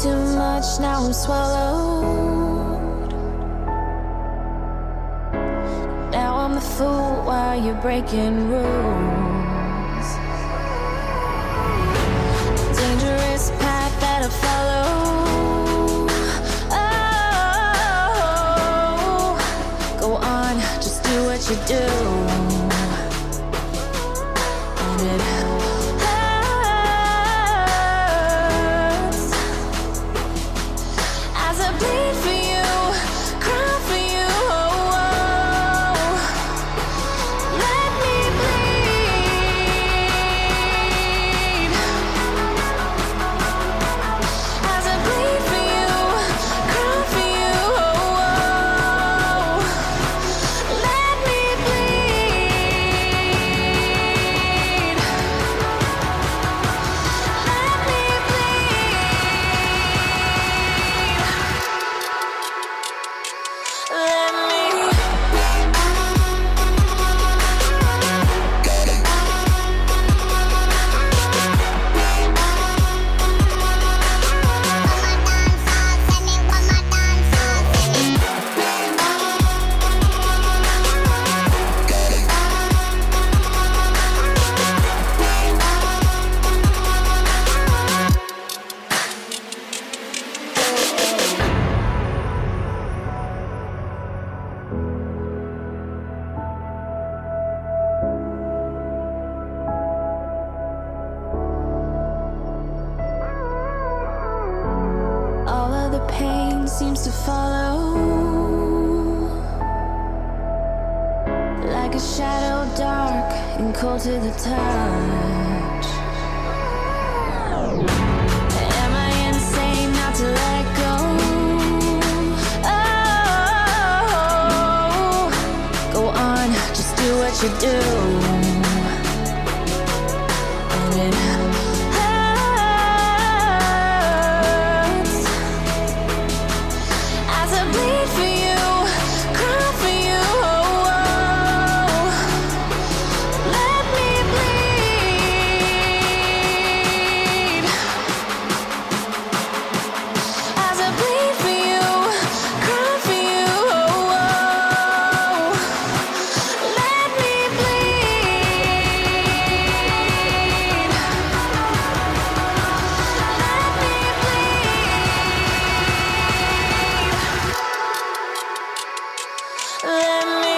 Too much, now I'm swallowed. Now I'm the fool while you're breaking rules. Dangerous path that I follow. Oh, go on, just do what you do. And it bleed for you, cry for you, oh, oh. Let me bleed. As I bleed for you, cry for you, oh, oh. Let me bleed. seems to follow, like a shadow, dark and cold to the touch. Am I insane not to let go? Oh, go on, just do what you do. And it hurts as I bleed for you, cry for you. Let me bleed as I bleed for you, cry for you. Let me bleed. Let me bleed. Let me.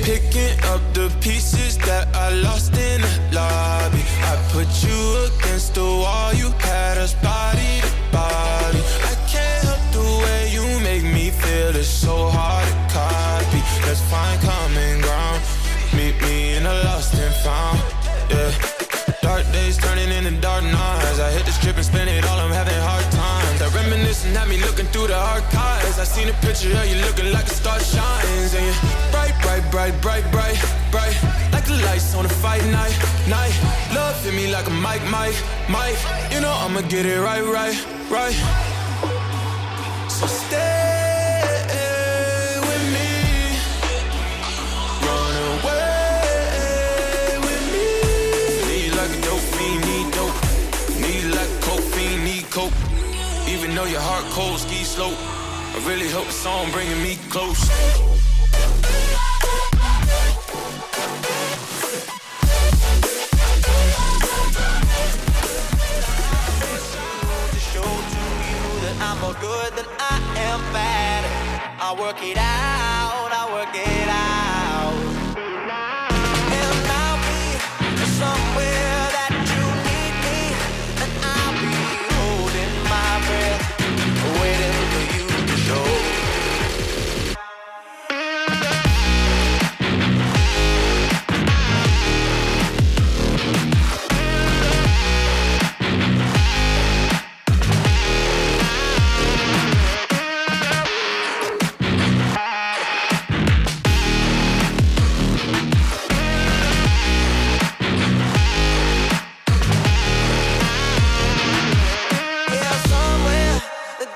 Picking up the pieces that I lost in the lobby. I put you against the wall, you had us body to body. I can't help the way you make me feel, it's so hard to copy. Let's find common ground, meet me in the lost and found, yeah. Dark days turning into dark nights. I hit the strip and spend it all, I'm having hard times. That reminiscing had me looking through the archives. I seen a picture of you looking like a star shines. And you're bright, bright, bright, bright, bright, bright, like the lights on a fight night, night. Love hit me like a mic, mic, mic. You know I'ma get it right, right, right. So stay with me, run away with me. Need like a dope fiend, need dope. Need like coke fiend, need coke. Even though your heart cold, ski slope, I really hope the song bringing me close. To show to you that I'm more good than I am bad. I work it out, I work it out. And I'll be somewhere that you need me, and I'll be holding my breath, waiting for you to show. Yeah, somewhere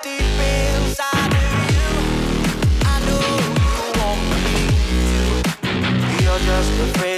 deep inside of you, I know you want me to. You're just afraid